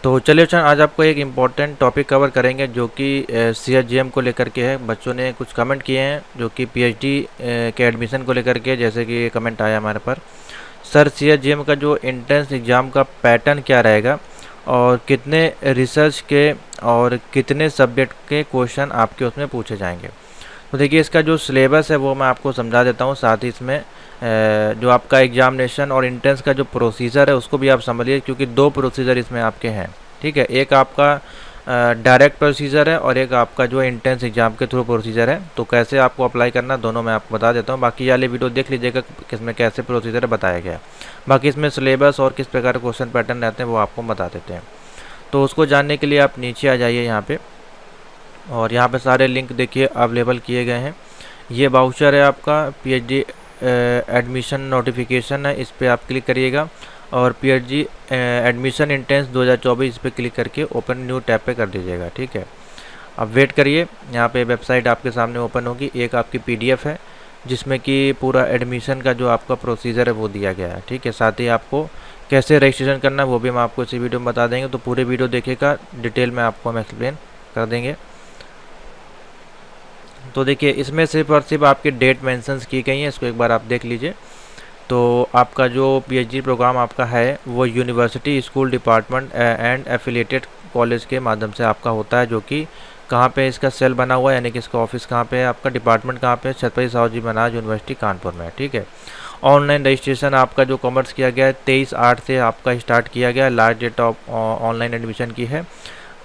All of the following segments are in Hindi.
तो चलिए अच्छा, आज आपको एक इम्पॉर्टेंट टॉपिक कवर करेंगे जो कि CHGM को लेकर के है। बच्चों ने कुछ कमेंट किए हैं जो कि PhD के एडमिशन को लेकर के, जैसे कि ये कमेंट आया हमारे पर, सर CHGM का जो एंट्रेंस एग्ज़ाम का पैटर्न क्या रहेगा और कितने रिसर्च के और कितने सब्जेक्ट के क्वेश्चन आपके उसमें पूछे जाएंगे। तो देखिए, इसका जो सिलेबस है वो मैं आपको समझा देता हूँ, साथ ही इसमें जो आपका एग्जामिनेशन और एंट्रेंस का जो प्रोसीजर है उसको भी आप समझिए, क्योंकि दो प्रोसीजर इसमें आपके हैं। ठीक है, एक आपका डायरेक्ट प्रोसीजर है और एक आपका जो एंट्रेंस एग्जाम के थ्रू प्रोसीजर है। तो कैसे आपको अप्लाई करना, दोनों मैं आपको बता देता हूँ। बाकी वाले वीडियो देख लीजिएगा किसमें कैसे प्रोसीजर बताया गया है। बाकी इसमें सिलेबस और किस प्रकार के क्वेश्चन पैटर्न रहते हैं वो आपको बता देते हैं। तो उसको जानने के लिए आप नीचे आ जाइए यहाँ पे, और यहाँ पे सारे लिंक देखिए अवेलेबल किए गए हैं। ये वाउचर है आपका PhD एडमिशन नोटिफिकेशन है, इस पर आप क्लिक करिएगा और PhD एडमिशन एंट्रेंस 2024 इस पर क्लिक करके ओपन न्यू टैब पे कर दीजिएगा। ठीक है, अब वेट करिए, यहाँ पे वेबसाइट आपके सामने ओपन होगी। एक आपकी PDF है जिसमें कि पूरा एडमिशन का जो आपका प्रोसीजर है वो दिया गया है। ठीक है, साथ ही आपको कैसे रजिस्ट्रेशन करना है वो भी हम आपको इसी वीडियो में बता देंगे। तो पूरे वीडियो देखिएगा, डिटेल में आपको हम एक्सप्लेन कर देंगे। तो देखिए, इसमें सिर्फ और सिर्फ आपकी डेट मेंशंस की गई है, इसको एक बार आप देख लीजिए। तो आपका जो PhD प्रोग्राम आपका है वो university school department and affiliated college के माध्यम से आपका होता है, जो कि कहाँ पे इसका सेल बना हुआ है, यानी कि इसका ऑफिस कहाँ पे है, आपका डिपार्टमेंट कहाँ पे है, छत्रपति साहू जी महाराज यूनिवर्सिटी कानपुर में है। ठीक है, ऑनलाइन रजिस्ट्रेशन आपका जो कॉमर्स किया गया है 23/8 से आपका स्टार्ट किया गया है। Last date of online admission की है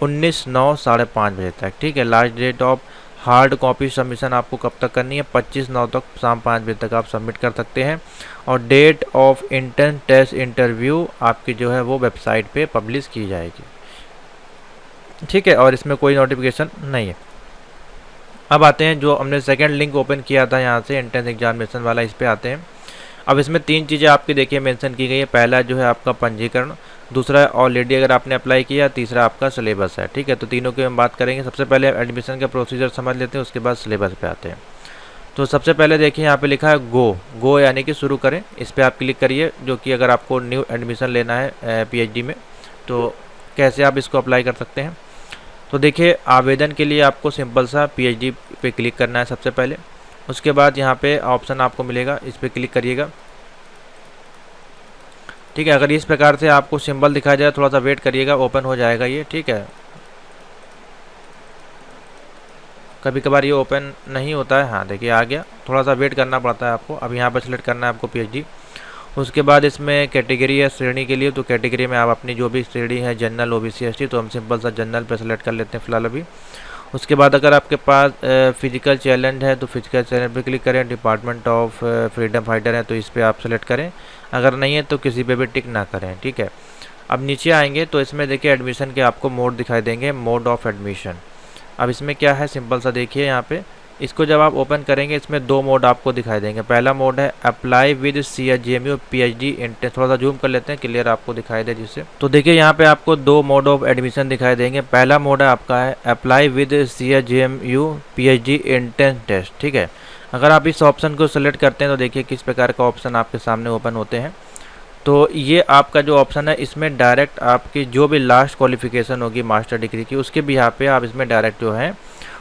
19/9 5:30 बजे तक। ठीक है, last date of hard copy submission आपको कब तक करनी है, 25/9 तक शाम 5 बजे तक आप सबमिट कर सकते हैं। और date of intern test interview आपकी जो है वो वेबसाइट पे पब्लिश की जाएगी। ठीक है, और इसमें कोई नोटिफिकेशन नहीं है। अब आते हैं जो हमने सेकंड लिंक ओपन किया था यहाँ से एंट्रेंस एग्जामिनेशन वाला, इस पे आते हैं। अब इसमें 3 चीज़ें आपकी देखिए मेंशन की गई है। पहला जो है आपका पंजीकरण, दूसरा ऑलरेडी अगर आपने अप्लाई किया, तीसरा आपका सिलेबस है। ठीक है, तो तीनों की हम बात करेंगे। सबसे पहले एडमिशन का प्रोसीजर समझ लेते हैं, उसके बाद सिलेबस पे आते हैं। तो सबसे पहले देखिए यहाँ पे लिखा है गो यानी कि शुरू करें, इस पर आप क्लिक करिए। जो कि अगर आपको न्यू एडमिशन लेना है PhD में, तो कैसे आप इसको अप्लाई कर सकते हैं। तो देखिए, आवेदन के लिए आपको सिंपल सा PhD पे क्लिक करना है सबसे पहले। उसके बाद यहाँ पे ऑप्शन आपको मिलेगा, इस पर क्लिक करिएगा। ठीक है, अगर इस प्रकार से आपको सिंबल दिखाया जाए, थोड़ा सा वेट करिएगा, ओपन हो जाएगा ये। ठीक है, कभी कभार ये ओपन नहीं होता है। हाँ देखिए, आ गया, थोड़ा सा वेट करना पड़ता है आपको। अब यहाँ पर सिलेक्ट करना है आपको PhD। उसके बाद इसमें कैटेगरी है श्रेणी के लिए, तो कैटेगरी में आप अपनी जो भी श्रेणी है, जनरल OBC ST, तो हम सिंपल सा जनरल पे सेलेक्ट कर लेते हैं फिलहाल अभी। उसके बाद अगर आपके पास फिजिकल चैलेंज है तो फिजिकल चैलेंज पे क्लिक करें। डिपार्टमेंट ऑफ फ्रीडम फाइटर है तो इस पर आप सेलेक्ट करें, अगर नहीं है तो किसी पे भी टिक ना करें। ठीक है, अब नीचे आएंगे तो इसमें देखिए एडमिशन के आपको मोड दिखाई देंगे, मोड ऑफ एडमिशन। अब इसमें क्या है, सिंपल सा देखिए यहाँ पे, इसको जब आप ओपन करेंगे इसमें 2 मोड आपको दिखाई देंगे। पहला मोड है apply with CHGMU PhD entrance, थोड़ा सा जूम कर लेते हैं, क्लियर आपको दिखाई दे जिससे। तो देखिए यहाँ पे आपको 2 मोड ऑफ एडमिशन दिखाई देंगे। पहला मोड है आपका है apply with CHGMU PhD entrance test. ठीक है, अगर आप इस ऑप्शन को सिलेक्ट करते हैं तो देखिए किस प्रकार का ऑप्शन आपके सामने ओपन होते हैं। तो ये आपका जो ऑप्शन है, इसमें डायरेक्ट आपकी जो भी लास्ट क्वालिफिकेशन होगी मास्टर डिग्री की, उसके भी यहाँ पे आप इसमें डायरेक्ट जो है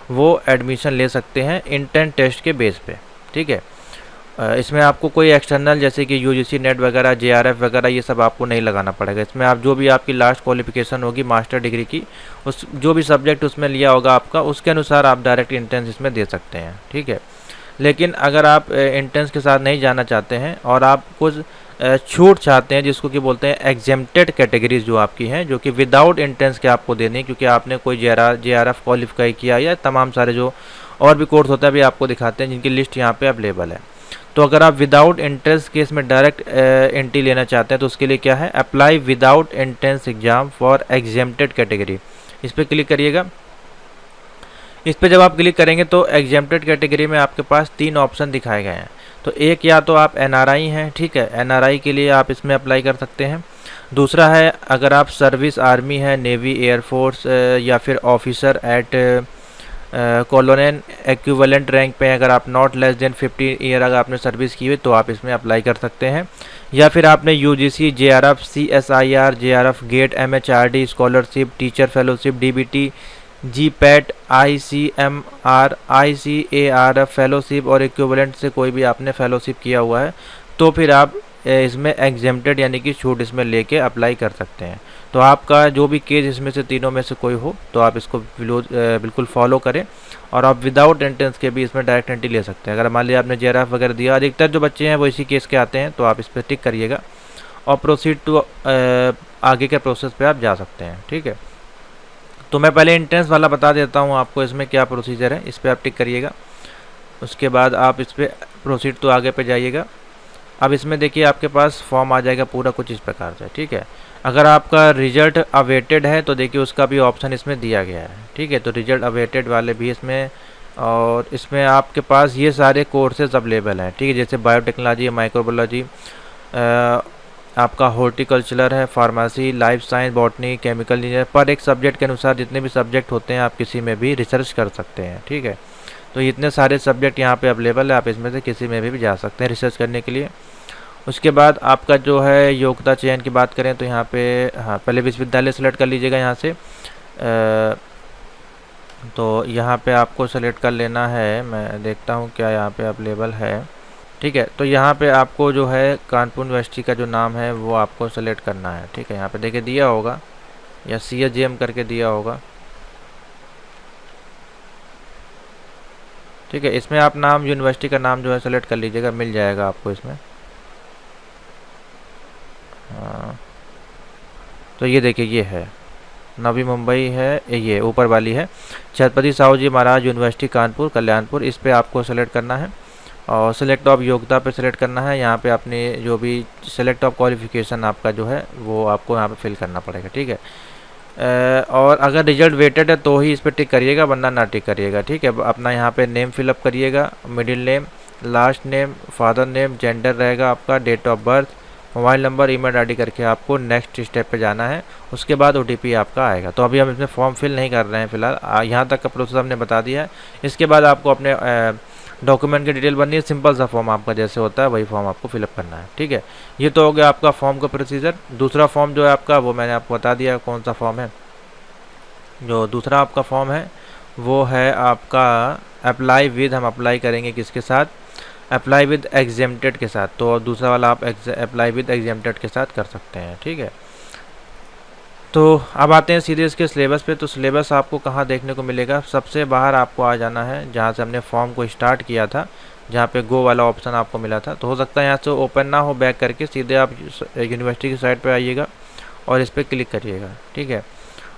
वो एडमिशन ले सकते हैं इंटर्न टेस्ट के बेस पे। ठीक है, इसमें आपको कोई एक्सटर्नल जैसे कि UGC नेट वगैरह, JRF वगैरह, ये सब आपको नहीं लगाना पड़ेगा। इसमें आप जो भी आपकी लास्ट क्वालिफिकेशन होगी मास्टर डिग्री की, उस जो भी सब्जेक्ट उसमें लिया होगा आपका, उसके अनुसार आप डायरेक्ट इंट्रेंस इसमें दे सकते हैं। ठीक है, लेकिन अगर आप इंट्रेंस के साथ नहीं जाना चाहते हैं और आप कुछ छूट चाहते हैं, जिसको कि बोलते हैं एग्जेम्प्टेड कैटेगरीज जो आपकी हैं, जो कि विदाउट एंट्रेंस के आपको देनी है, क्योंकि आपने कोई JRF क्वालिफाई किया, या तमाम सारे जो और भी कोर्स होता है भी आपको दिखाते हैं, जिनकी लिस्ट यहाँ पे अवेलेबल है। तो अगर आप विदाउट एंट्रेंस केस में डायरेक्ट एंट्री लेना चाहते हैं तो उसके लिए क्या है, apply without entrance exam for exempted category, इस पर क्लिक करिएगा। इस पर जब आप क्लिक करेंगे तो एग्जेम्प्टेड कैटेगरी में आपके पास 3 ऑप्शन दिखाए गए हैं। तो एक, या तो आप NRI हैं, ठीक है, NRI के लिए आप इसमें अप्लाई कर सकते हैं। दूसरा है अगर आप सर्विस आर्मी है, नेवी, एयरफोर्स या फिर ऑफिसर एट कॉलोनियन एक्विवेलेंट रैंक पे अगर आप नॉट लेस देन 50 ईयर अगर आपने सर्विस की हुई तो आप इसमें अप्लाई कर सकते हैं। या फिर आपने UGC, JRF, CSIR, JRF, GATE, MHRD scholarship, teacher fellowship, DBT, GPAT, ICMR, ICARF fellowship और इक्विवेलेंट से कोई भी आपने फेलोशिप किया हुआ है तो फिर आप इसमें एग्जेम्प्टेड यानी कि छूट इसमें लेके अप्लाई कर सकते हैं। तो आपका जो भी केस इसमें से तीनों में से कोई हो तो आप इसको बिल्कुल फॉलो करें और आप विदाउट एंट्रेंस के भी इसमें डायरेक्ट एंट्री ले सकते हैं। अगर मान लिया आपने जेआरएफ वगैरह दिया, अधिकतर जो बच्चे हैं वो इसी केस के आते हैं, तो आप इस पर टिक करिएगा और प्रोसीड टू आगे के प्रोसेस पे आप जा सकते हैं। ठीक है, तो मैं पहले एंट्रेंस वाला बता देता हूँ आपको इसमें क्या प्रोसीजर है, इस पर आप टिक करिएगा। उसके बाद आप इस पर प्रोसीड टू आगे पे जाइएगा। अब इसमें देखिए आपके पास फॉर्म आ जाएगा पूरा कुछ इस प्रकार से। ठीक है, अगर आपका रिजल्ट अवेटेड है तो देखिए उसका भी ऑप्शन इसमें दिया गया है। ठीक है, तो रिजल्ट अवेटेड वाले भी इसमें, और इसमें आपके पास ये सारे कोर्सेज अवेलेबल हैं। ठीक है, जैसे बायोटेक्नोलॉजी, माइक्रोबायोलॉजी, आपका हॉर्टिकल्चर है, pharmacy, life science, botany, chemical engineer, पर एक सब्जेक्ट के अनुसार जितने भी सब्जेक्ट होते हैं आप किसी में भी रिसर्च कर सकते हैं। ठीक है, तो इतने सारे सब्जेक्ट यहाँ पे अवेलेबल है, आप इसमें से किसी में भी जा सकते हैं रिसर्च करने के लिए। उसके बाद आपका जो है योग्यता चयन की बात करें तो यहाँ पे हाँ पहले विश्वविद्यालय सेलेक्ट कर लीजिएगा यहाँ से। तो यहाँ पे आपको सेलेक्ट कर लेना है, मैं देखता हूँ क्या यहाँ पे अवेलेबल है। ठीक है, तो यहाँ पे आपको जो है कानपुर यूनिवर्सिटी का जो नाम है वो आपको सेलेक्ट करना है। ठीक है, यहाँ पे देखिए दिया होगा या CSJM करके दिया होगा। ठीक है, इसमें आप नाम यूनिवर्सिटी का नाम जो है सेलेक्ट कर लीजिएगा, मिल जाएगा आपको इसमें। हाँ, तो ये देखिए ये है नवी मुंबई है, ये ऊपर वाली है छत्रपति साहू जी महाराज यूनिवर्सिटी कानपुर कल्याणपुर, इस पे आपको सेलेक्ट करना है और सेलेक्ट ऑफ योग्यता पे सेलेक्ट करना है। यहाँ पे अपने जो भी सेलेक्ट ऑफ क्वालिफिकेशन आपका जो है वो आपको यहाँ पे फिल करना पड़ेगा। ठीक है, और अगर रिजल्ट वेटेड है तो ही इस पर टिक करिएगा, वरना ना टिक करिएगा। ठीक है, अपना यहाँ पे नेम फिलअप करिएगा, middle name, last name, father name, gender रहेगा आपका, date of birth, mobile number, email ID करके आपको नेक्स्ट स्टेप पे जाना है। उसके बाद OTP आपका आएगा। तो अभी हम इसमें फॉर्म फिल नहीं कर रहे हैं फिलहाल, यहाँ तक का प्रोसेस हमने बता दिया है। इसके बाद आपको अपने डॉक्यूमेंट की डिटेल भरनी है, सिंपल सा फॉर्म आपका जैसे होता है वही फॉर्म आपको फिलअप करना है। ठीक है, ये तो हो गया आपका फॉर्म का प्रोसीजर। दूसरा फॉर्म जो है आपका वो मैंने आपको बता दिया कौन सा फॉर्म है। जो दूसरा आपका फॉर्म है वो है आपका अप्लाई विद, हम अप्लाई करेंगे किसके साथ, अप्लाई विद एग्जेम्प्टेड के साथ। तो दूसरा वाला आप अप्लाई विद एग्जेम्प्टेड के साथ कर सकते हैं। ठीक है, तो अब आते हैं सीधे इसके सिलेबस पे। तो सिलेबस आपको कहाँ देखने को मिलेगा, सबसे बाहर आपको आ जाना है जहाँ से हमने फॉर्म को स्टार्ट किया था, जहाँ पे गो वाला ऑप्शन आपको मिला था। तो हो सकता है यहाँ से ओपन ना हो, बैक करके सीधे आप यूनिवर्सिटी की साइट पे आइएगा और इस पर क्लिक करिएगा। ठीक है,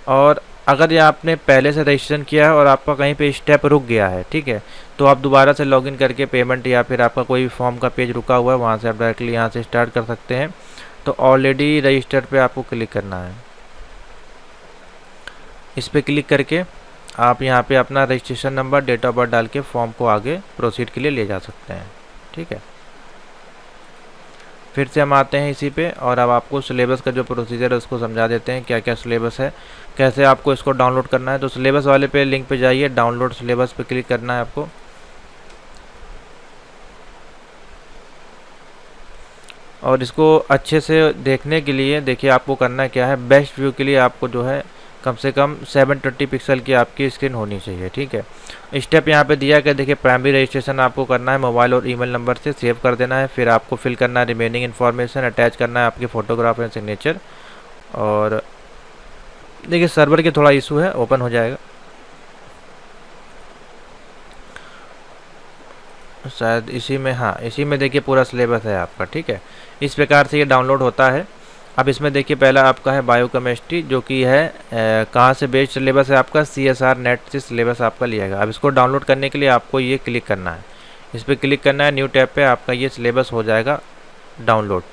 और अगर ये आपने पहले से रजिस्ट्रेशन किया है और आपका कहीं पे स्टेप रुक गया है, ठीक है, तो आप दोबारा से लॉगिन करके पेमेंट या फिर आपका कोई भी फॉर्म का पेज रुका हुआ है वहाँ से आप डायरेक्टली यहाँ से स्टार्ट कर सकते हैं। तो ऑलरेडी रजिस्टर्ड पे आपको क्लिक करना है, इस पर क्लिक करके आप यहाँ पे अपना registration number, date of birth डाल के फॉर्म को आगे प्रोसीड के लिए ले जा सकते हैं। ठीक है, फिर से हम आते हैं इसी पे और अब आपको सिलेबस का जो प्रोसीजर है उसको समझा देते हैं, क्या क्या सिलेबस है, कैसे आपको इसको डाउनलोड करना है। तो सिलेबस वाले पे लिंक पे जाइए, डाउनलोड सिलेबस पे क्लिक करना है आपको। और इसको अच्छे से देखने के लिए देखिए आपको करना क्या है, बेस्ट व्यू के लिए आपको जो है कम से कम 720 पिक्सल की आपकी स्क्रीन होनी चाहिए। ठीक है, स्टेप यहाँ पे दिया कि देखिए प्राइमरी रजिस्ट्रेशन आपको करना है, मोबाइल और ईमेल नंबर से सेव कर देना है। फिर आपको फिल करना है रिमेनिंग इन्फॉर्मेशन, अटैच करना है आपकी फ़ोटोग्राफ एंड सिग्नेचर। और देखिए सर्वर के थोड़ा इशू है, ओपन हो जाएगा शायद इसी में। हाँ, इसी में देखिए पूरा सिलेबस है आपका। ठीक है, इस प्रकार से ये डाउनलोड होता है। अब इसमें देखिए पहला आपका है बायोकेमिस्ट्री, जो कि है कहाँ से बेस्ड सिलेबस है आपका, CSR नेट से सिलेबस आपका लिया गया। अब इसको डाउनलोड करने के लिए आपको ये क्लिक करना है, इस पर क्लिक करना है, न्यू टैब पे आपका ये सिलेबस हो जाएगा डाउनलोड।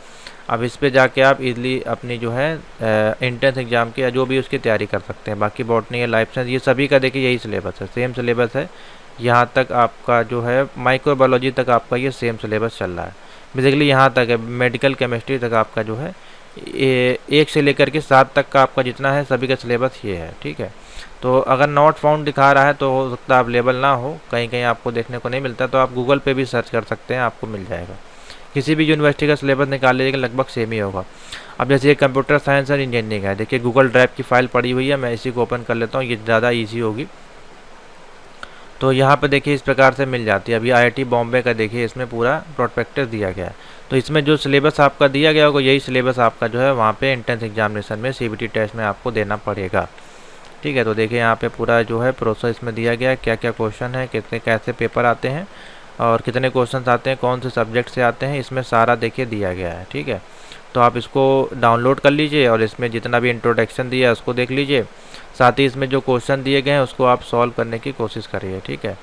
अब इस पर जाके आप इजीली अपनी जो है एंट्रेंस एग्जाम की या जो भी उसकी तैयारी कर सकते हैं। बाकी बॉटनी है, लाइफ साइंस, ये सभी का देखिए यही सिलेबस है, सेम सिलेबस है। यहाँ तक आपका जो है माइक्रोबायोलॉजी तक आपका ये सेम सिलेबस चल रहा है। बेसिकली यहाँ तक है, मेडिकल केमिस्ट्री तक आपका जो है 1 से लेकर के 7 तक का आपका जितना है सभी का सिलेबस ये है, ठीक है। तो अगर नॉट फाउंड दिखा रहा है तो हो सकता है अवेलेबल ना हो, कहीं कहीं आपको देखने को नहीं मिलता, तो आप गूगल पे भी सर्च कर सकते हैं, आपको मिल जाएगा। किसी भी यूनिवर्सिटी का सिलेबस निकाल लीजिएगा, लगभग सेम ही होगा। अब जैसे ये कंप्यूटर साइंस और इंजीनियरिंग है, देखिए गूगल ड्राइव की फाइल पड़ी हुई है, मैं इसी को ओपन कर लेता हूँ, ये ज़्यादा ईजी होगी। तो यहाँ पे देखिए इस प्रकार से मिल जाती है। अभी IIT बॉम्बे का देखिए इसमें पूरा प्रोस्पेक्टस दिया गया है, तो इसमें जो सिलेबस आपका दिया गया होगा यही सिलेबस आपका जो है वहाँ पे एंट्रेंस एग्जामिनेशन में CBT टेस्ट में आपको देना पड़ेगा, ठीक है। तो देखिए यहाँ पे पूरा जो है प्रोसेस में दिया गया है, क्या क्या क्वेश्चन है, कितने कैसे पेपर आते हैं और कितने क्वेश्चन आते हैं, कौन से सब्जेक्ट से आते हैं, इसमें सारा देखिए दिया गया है, ठीक है। तो आप इसको डाउनलोड कर लीजिए और इसमें जितना भी इंट्रोडक्शन दिया है उसको देख लीजिए, साथ ही इसमें जो क्वेश्चन दिए गए हैं उसको आप सॉल्व करने की कोशिश करिए, ठीक है।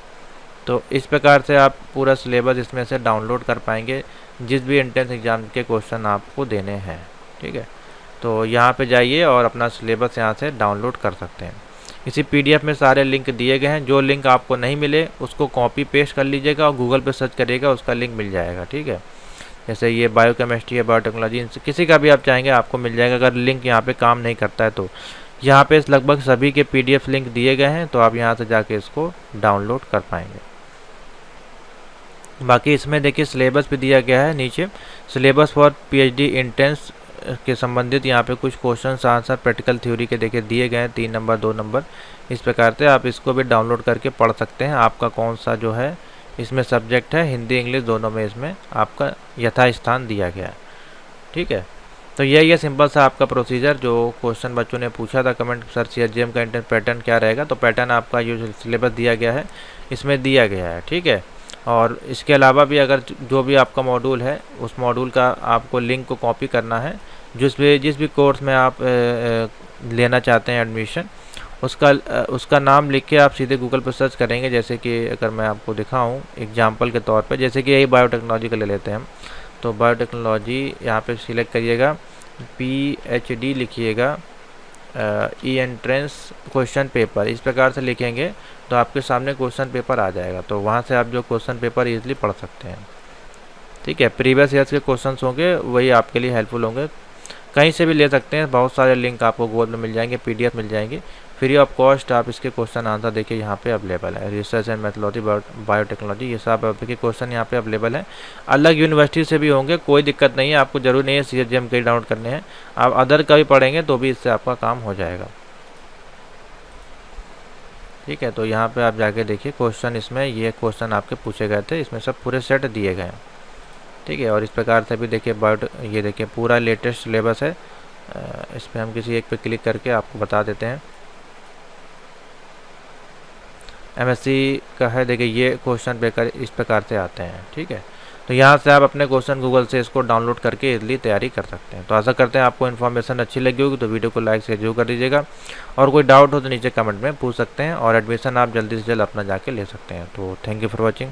तो इस प्रकार से आप पूरा सिलेबस इसमें से डाउनलोड कर पाएंगे जिस भी एंट्रेंस एग्ज़ाम के क्वेश्चन आपको देने हैं, ठीक है। तो यहाँ पे जाइए और अपना सिलेबस यहाँ से डाउनलोड कर सकते हैं। इसी PDF में सारे लिंक दिए गए हैं, जो लिंक आपको नहीं मिले उसको कॉपी पेस्ट कर लीजिएगा और गूगल पे सर्च करिएगा, उसका लिंक मिल जाएगा, ठीक है। जैसे ये बायोकेमिस्ट्री है, बायोटेक्नोलॉजी, इनसे किसी का भी आप चाहेंगे आपको मिल जाएगा। अगर लिंक यहाँ पे काम नहीं करता है तो यहाँ पे लगभग सभी के PDF लिंक दिए गए हैं, तो आप यहाँ से जाके इसको डाउनलोड कर पाएंगे। बाकी इसमें देखिए सिलेबस भी दिया गया है नीचे, सिलेबस फॉर PhD एंट्रेंस के संबंधित यहाँ पे कुछ क्वेश्चन आंसर प्रैक्टिकल थ्योरी के देखिए दिए गए हैं, 3 नंबर 2 नंबर, इस प्रकार से आप इसको भी डाउनलोड करके पढ़ सकते हैं। आपका कौन सा जो है इसमें सब्जेक्ट है, हिंदी इंग्लिश दोनों में इसमें आपका यथास्थान दिया गया है, ठीक है। तो यही है सिंपल सा आपका प्रोसीजर। जो क्वेश्चन बच्चों ने पूछा था कमेंट सर CHGM का एंट्रेंस पैटर्न क्या रहेगा, तो पैटर्न आपका जो सिलेबस दिया गया है इसमें दिया गया है, ठीक है। और इसके अलावा भी अगर जो भी आपका मॉड्यूल है उस मॉड्यूल का आपको लिंक को कॉपी करना है, जिस भी कोर्स में आप लेना चाहते हैं एडमिशन, उसका नाम लिख के आप सीधे गूगल पर सर्च करेंगे। जैसे कि अगर मैं आपको दिखाऊं एग्जांपल के तौर पे, जैसे कि यही बायोटेक्नोलॉजी का ले लेते हैं हम, तो बायोटेक्नोलॉजी यहाँ पे सिलेक्ट करिएगा, PhD लिखिएगा, ई एंट्रेंस क्वेश्चन पेपर, इस प्रकार से लिखेंगे तो आपके सामने क्वेश्चन पेपर आ जाएगा। तो वहाँ से आप जो क्वेश्चन पेपर इजीली पढ़ सकते हैं, ठीक है। प्रीवियस ईयर्स के क्वेश्चंस होंगे वही आपके लिए हेल्पफुल होंगे, कहीं से भी ले सकते हैं, बहुत सारे लिंक आपको गूगल में मिल जाएंगे, PDF मिल जाएंगे, फ्री ऑफ कॉस्ट। आप इसके क्वेश्चन आंसर देखिए यहाँ पे अवेलेबल है, रिसर्च एंड मेथोडोलॉजी, बायोटेक्नोलॉजी, ये सब आपके क्वेश्चन यहाँ पे अवेलेबल है। अलग यूनिवर्सिटी से भी होंगे, कोई दिक्कत नहीं है, आपको जरूर नहीं है CHGM के डाउनलोड करने हैं, आप अदर का भी पढ़ेंगे तो भी इससे आपका काम हो जाएगा, ठीक है। तो यहाँ पे आप जाके देखिए क्वेश्चन, इसमें ये क्वेश्चन आपके पूछे गए थे, इसमें सब पूरे सेट दिए गए हैं, ठीक है। और इस प्रकार से भी देखिए ये देखिए पूरा लेटेस्ट सिलेबस है। इस पर हम किसी एक पे क्लिक करके आपको बता देते हैं। MSc का है, देखिए ये क्वेश्चन पेपर इस प्रकार से आते हैं, ठीक है। तो यहाँ से आप अपने क्वेश्चन गूगल से इसको डाउनलोड करके इजली तैयारी कर सकते हैं। तो आशा करते हैं आपको इन्फॉर्मेशन अच्छी लगी होगी, तो वीडियो को लाइक शेयर जरूर कर दीजिएगा, और कोई डाउट हो तो नीचे कमेंट में पूछ सकते हैं, और एडमिशन आप जल्दी से जल्द अपना जाके ले सकते हैं। तो थैंक यू फॉर वॉचिंग।